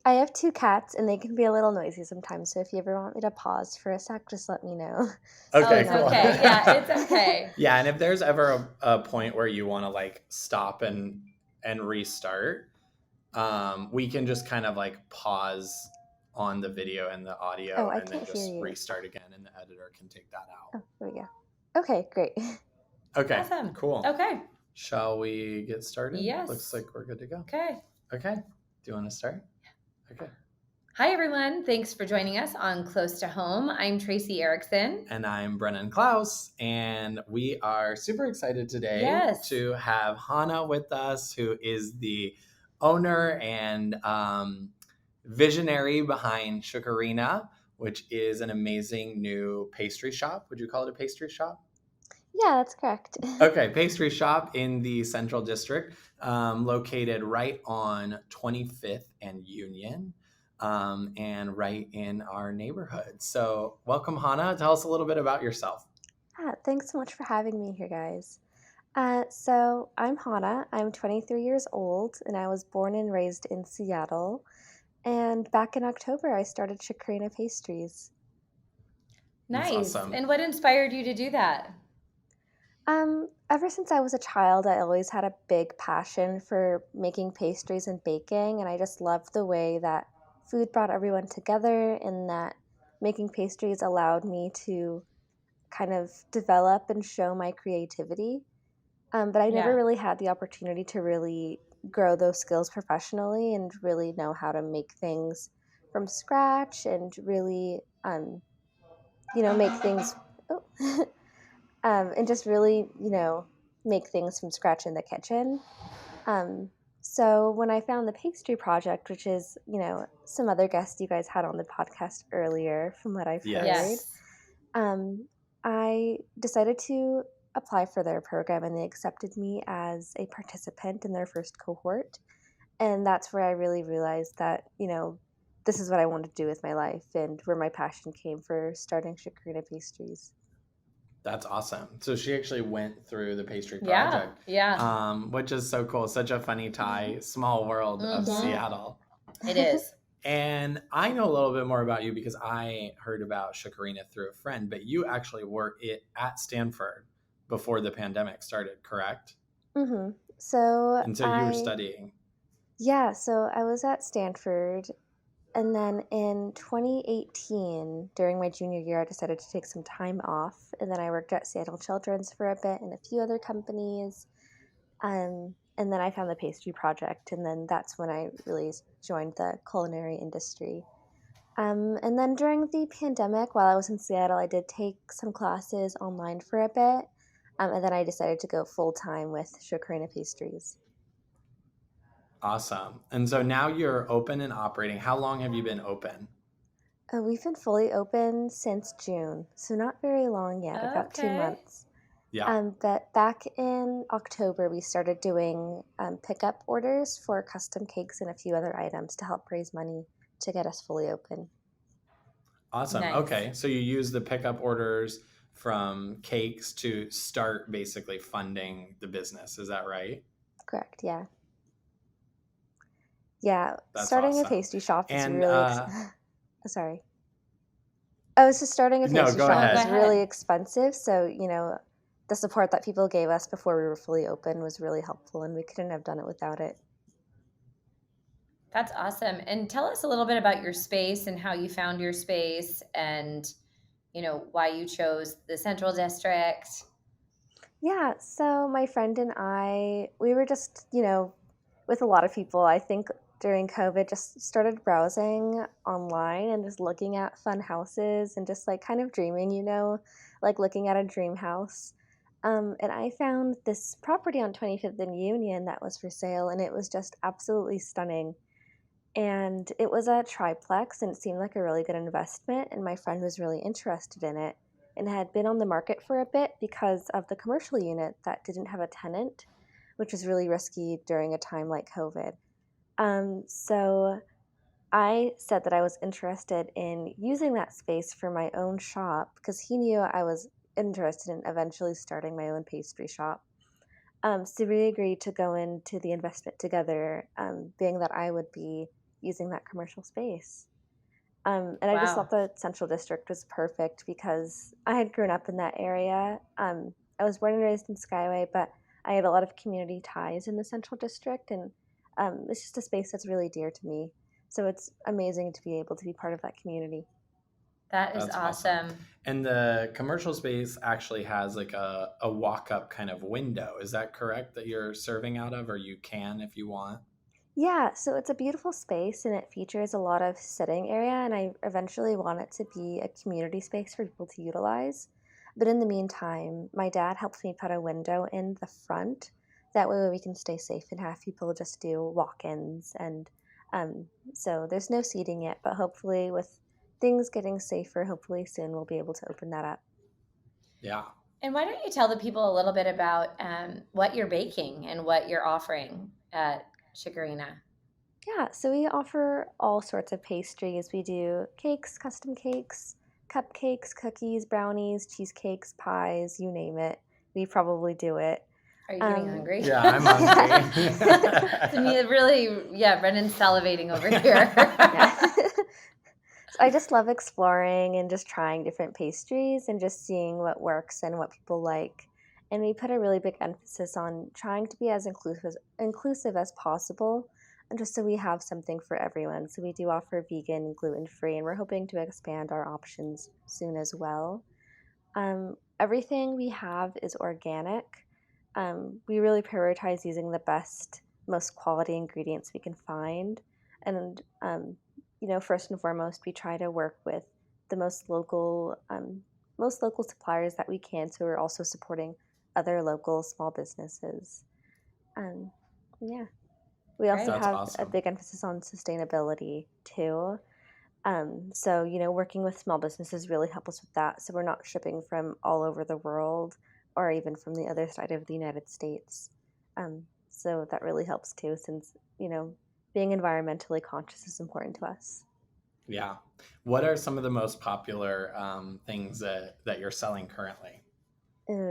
I have two cats, and they can be a little noisy sometimes. So if you ever want me to pause for a sec, just let me know. Oh, So it's not okay. yet. Yeah, it's okay. Yeah, and if there's ever a point where you want to like stop and restart, we can just kind of like pause on the video and the Oh, audio I and then can't hear just you. restart again, and the editor can take that out. Oh, there we go. Okay, great. Okay, Awesome. cool. Okay. Shall we get started? Yes. Looks like we're good to go. Okay. Okay. Do you want to start? Okay. Hi, everyone. Thanks for joining us on Close to Home. I'm Tracy Erickson. And I'm Brennen Klaus, and we are super excited today to have Hana with us, who is the owner and visionary behind Shikorina, which is an amazing new pastry shop. Would you call it a pastry shop? Yeah, that's correct. Okay, pastry shop in the Central District, located right on 25th and Union, and right in our neighborhood. So welcome, Hana. Tell us a little bit about yourself. Thanks so much for having me here, guys. So I'm Hana. I'm 23 years old, and I was born and raised in Seattle. And back in October, I started Shikorina Pastries. Nice. Awesome. And what inspired you to do that? Ever since I was a child, I always had a big passion for making pastries and baking, and I just loved the way that food brought everyone together, and that making pastries allowed me to kind of develop and show my creativity. But I never really had the opportunity to really grow those skills professionally and really know how to make things from scratch and really, make things, oh, and just really, make things from scratch in the kitchen. So when I found the Pastry Project, which is, some other guests you guys had on the podcast earlier, from what I've heard, I decided to apply for their program, and they accepted me as a participant in their first cohort. And that's where I really realized that, this is what I wanted to do with my life and where my passion came for starting Shikorina Pastries. That's awesome. So she actually went through the Pastry Project. Which is so cool. Such a funny tie, small world of Seattle. It is. And I know a little bit more about you because I heard about Shikorina through a friend, but you actually were at Stanford before the pandemic started, correct? Mm-hmm. So you were studying. Yeah, so I was at Stanford. And then in 2018, during my junior year, I decided to take some time off. And then I worked at Seattle Children's for a bit and a few other companies. And then I found the Pastry Project. And then that's when I really joined the culinary industry. And then during the pandemic, while I was in Seattle, I did take some classes online for a bit. And then I decided to go full-time with Shikorina Pastries. Awesome. And so now you're open and operating. How long have you been open? We've been fully open since June, so not very long yet, about 2 months. Yeah. But back in October, we started doing pickup orders for custom cakes and a few other items to help raise money to get us fully open. Awesome. Nice. Okay. So you use the pickup orders from cakes to start basically funding the business. Is that right? Correct. Yeah. Yeah. That's starting awesome. A pastry shop is really sorry. I was just starting a pastry shop is really expensive. So, the support that people gave us before we were fully open was really helpful, and we couldn't have done it without it. That's awesome. And tell us a little bit about your space and how you found your space and, why you chose the Central District. Yeah, so my friend and I, we were just, with a lot of people, I think during COVID, just started browsing online and just looking at fun houses and just like kind of dreaming, like looking at a dream house. And I found this property on 25th and Union that was for sale, and it was just absolutely stunning. And it was a triplex, and it seemed like a really good investment, and my friend was really interested in it and had been on the market for a bit because of the commercial unit that didn't have a tenant, which was really risky during a time like COVID. So I said that I was interested in using that space for my own shop because he knew I was interested in eventually starting my own pastry shop. So we agreed to go into the investment together, being that I would be, using that commercial space. And I just Wow. thought the Central District was perfect because I had grown up in that area. I was born and raised in Skyway, but I had a lot of community ties in the Central District, and it's just a space that's really dear to me. So it's amazing to be able to be part of that community. That is That's awesome. awesome. And the commercial space actually has like a walk up kind of window. Is that correct that you're serving out of, or you can if you want? Yeah, so it's a beautiful space and it features a lot of sitting area, and I eventually want it to be a community space for people to utilize. But in the meantime, my dad helped me put a window in the front. That way we can stay safe and have people just do walk-ins. And so there's no seating yet, but hopefully with things getting safer, hopefully soon we'll be able to open that up. Yeah. And why don't you tell the people a little bit about what you're baking and what you're offering at Shikorina? Yeah, so we offer all sorts of pastries. We do cakes, custom cakes, cupcakes, cookies, brownies, cheesecakes, pies, you name it. We probably do it. Are you getting hungry? Yeah, I'm hungry. To me, really, yeah, Brennan's salivating over here. Yeah. So I just love exploring and just trying different pastries and just seeing what works and what people like. And we put a really big emphasis on trying to be as inclusive as possible, and just so we have something for everyone. So we do offer vegan and gluten-free, and we're hoping to expand our options soon as well. Everything we have is organic. We really prioritize using the best, most quality ingredients we can find. And, first and foremost, we try to work with the most local suppliers that we can. So we're also supporting other local small businesses. Um, yeah. We also Great. That's have a awesome. big emphasis on sustainability too. So, working with small businesses really help us with that. So we're not shipping from all over the world or even from the other side of the United States. So that really helps too, since, being environmentally conscious is important to us. Yeah. What are some of the most popular things that you're selling currently?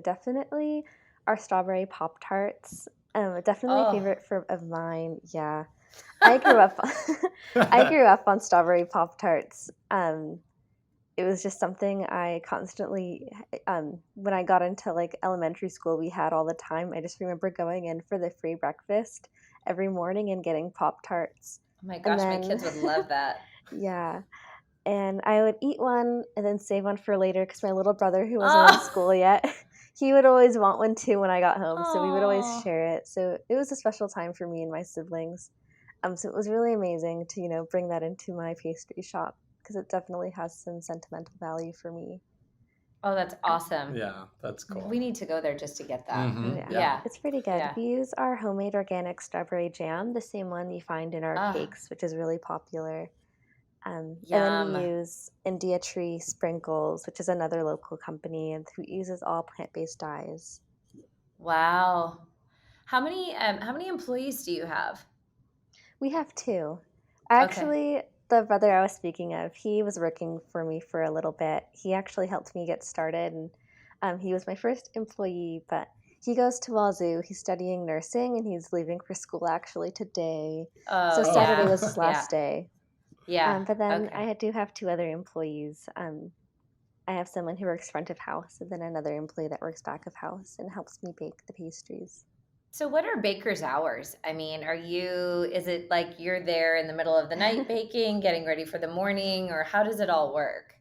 Definitely our strawberry Pop-Tarts. Definitely a Oh, favorite of mine. Yeah. I grew up I grew up on strawberry Pop-Tarts. It was just something I constantly, when I got into like elementary school, we had all the time. I just remember going in for the free breakfast every morning and getting Pop-Tarts. oh my And gosh, my then, kids would love that. yeah, and I would eat one and then save one for later because my little brother, who wasn't in Oh, school yet, he would always want one too when I got home. So we would always oh. share it. So it was a special time for me and my siblings. So it was really amazing to, bring that into my pastry shop because it definitely has some sentimental value for me. Oh, that's awesome. Yeah, that's cool. We need to go there just to get that. Yeah, Yeah. it's pretty good. Yeah. We use our homemade organic strawberry jam, the same one you find in our Oh, cakes, which is really popular. And then we yum. use India Tree Sprinkles, which is another local company and who uses all plant-based dyes. Wow. How many employees do you have? We have two. Okay. Actually, the brother I was speaking of, he was working for me for a little bit. He actually helped me get started, and he was my first employee, but he goes to Wazoo. He's studying nursing, and he's leaving for school actually today. So Oh, Saturday yeah. was his Yeah. last day. Yeah. But then Okay. I do have two other employees. I have someone who works front of house, and then another employee that works back of house and helps me bake the pastries. So what are baker's hours? I mean, is it like you're there in the middle of the night baking, getting ready for the morning, or how does it all work?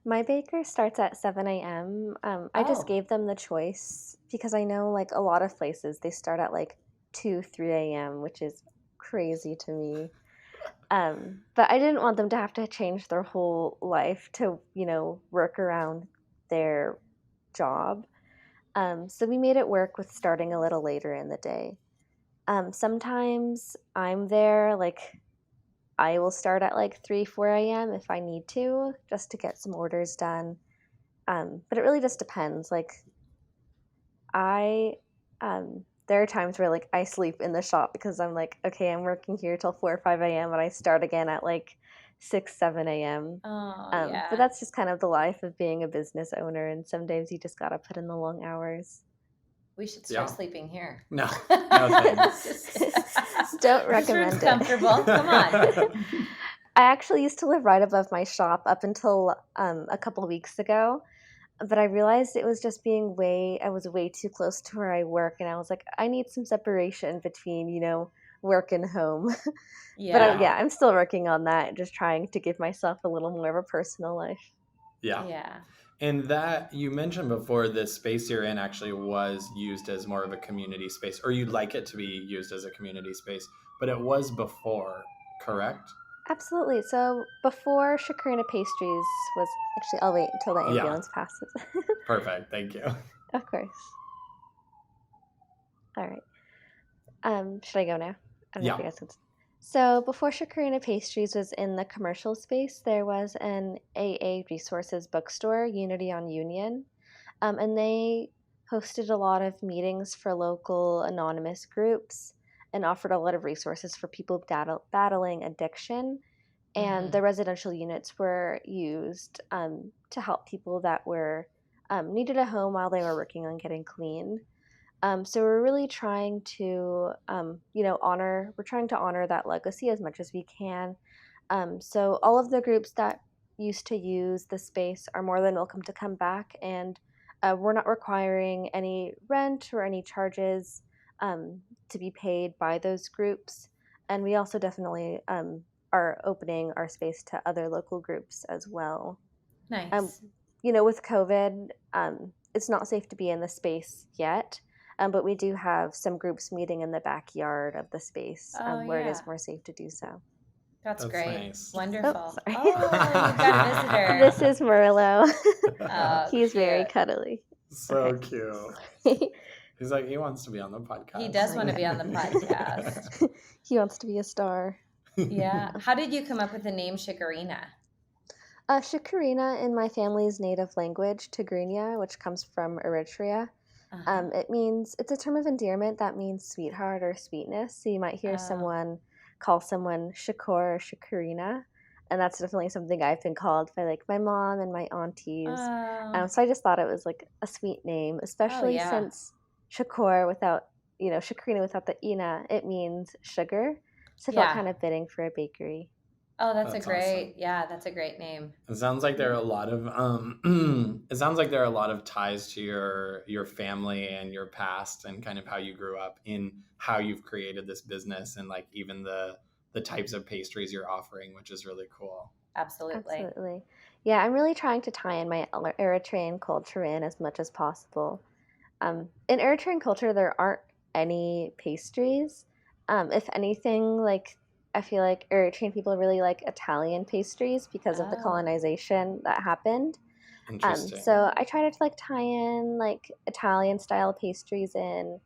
My baker starts at 7 a.m. I just Oh, gave them the choice because I know like a lot of places they start at like 2, 3 a.m., which is crazy to me. But I didn't want them to have to change their whole life to, work around their job. So we made it work with starting a little later in the day. Sometimes I'm there, like I will start at like 3, 4 a.m. if I need to, just to get some orders done. But it really just depends. Like I, there are times where like I sleep in the shop because I'm like, okay, I'm working here till 4 or 5 a.m. and I start again at like 6, 7 a.m. oh But yeah. that's just kind of the life of being a business owner, and some days you just gotta put in the long hours. We should start Yeah. sleeping here. No, no thanks. Don't This recommend room's it. comfortable. Come on. I actually used to live right above my shop up until a couple weeks ago, but I realized it was just I was way too close to where I work, and I was like, I need some separation between, work and home. But Yeah. I'm still working on that, just trying to give myself a little more of a personal life. Yeah. Yeah. And that you mentioned before, the space you're in actually was used as more of a community space, or you'd like it to be used as a community space, but it was before, correct? Absolutely. So before Shikorina Pastries was actually, I'll wait until the Yeah. ambulance passes. Perfect. Thank you. Of course. All right. Should I go now? I don't know if you Yeah. guys can. So before Shikorina Pastries was in the commercial space, there was an AA Resources bookstore, Unity on Union, and they hosted a lot of meetings for local anonymous groups and offered a lot of resources for people battling addiction. And the residential units were used to help people that were needed a home while they were working on getting clean. So we're really trying to, we're trying to honor that legacy as much as we can. So all of the groups that used to use the space are more than welcome to come back, and we're not requiring any rent or any charges to be paid by those groups. And we also definitely are opening our space to other local groups as well. Nice. With COVID, it's not safe to be in the space yet, but we do have some groups meeting in the backyard of the space where it is more safe to do so. That's great. Nice. Wonderful. Oh, sorry. Oh, you've got a visitor. This is Merlot. He's Cute. very cuddly. So cute. He's like, he wants to be on the podcast. He does want to be on the podcast. He wants to be a star. Yeah. How did you come up with the name Shikorina? Shikorina in my family's native language, Tigrinya, which comes from Eritrea. It's a term of endearment that means sweetheart or sweetness. So you might hear someone call someone Shakor or Shikorina. And that's definitely something I've been called by like my mom and my aunties. So I just thought it was like a sweet name, especially since Shakor Shikorina without the ina, it means sugar. So I felt kind of fitting for a bakery. Oh, that's a great, awesome. That's a great name. It sounds like there are a lot of ties to your family and your past and kind of how you grew up in how you've created this business and like even the types of pastries you're offering, which is really cool. Absolutely. Yeah, I'm really trying to tie in my Eritrean culture in as much as possible. In Eritrean culture, there aren't any pastries. If anything, like I feel like Eritrean people really like Italian pastries because of the colonization that happened. Interesting. So I try to like tie in like Italian style pastries in.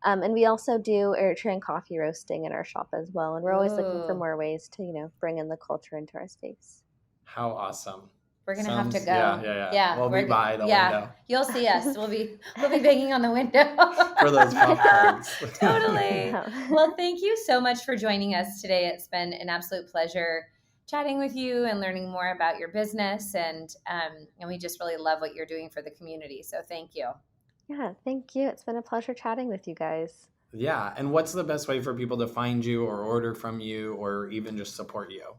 And we also do Eritrean coffee roasting in our shop as well. And we're always looking for more ways to, bring in the culture into our space. How awesome. We're gonna have to go. Yeah. We'll be by the window. You'll see us. We'll be banging on the window for those Poptarts. Totally. Well, thank you so much for joining us today. It's been an absolute pleasure chatting with you and learning more about your business, and we just really love what you're doing for the community. So thank you. Yeah, thank you. It's been a pleasure chatting with you guys. Yeah, and what's the best way for people to find you or order from you or even just support you?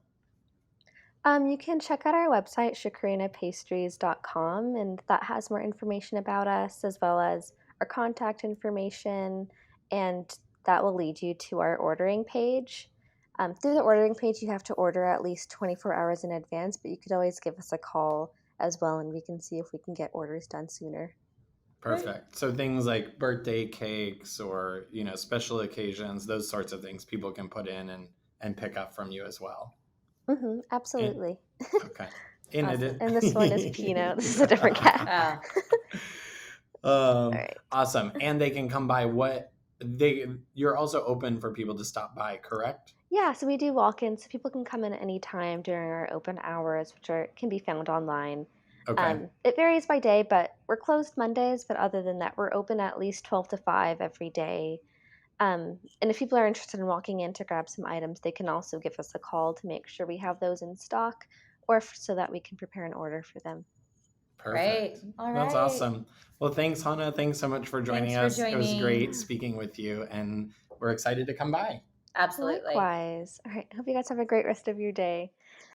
You can check out our website, shikorinapastries.com, and that has more information about us as well as our contact information, and that will lead you to our ordering page. Through the ordering page, you have to order at least 24 hours in advance, but you could always give us a call as well, and we can see if we can get orders done sooner. Perfect. So things like birthday cakes or, special occasions, those sorts of things people can put in and pick up from you as well. Mm-hmm, absolutely. Okay. Awesome. And this one is Pinot. This is a different cat. All right. Awesome. And they can come by you're also open for people to stop by, correct? Yeah, so we do walk-ins, so people can come in any time during our open hours, which can be found online. Okay. It varies by day, but we're closed Mondays, but other than that, we're open at least 12 to 5 every day. And if people are interested in walking in to grab some items, they can also give us a call to make sure we have those in stock or so that we can prepare an order for them. Perfect. Great. All right. That's awesome. Well, thanks, Hana. Thanks so much for joining us. It was great speaking with you, and we're excited to come by. Absolutely. Likewise. All right. Hope you guys have a great rest of your day.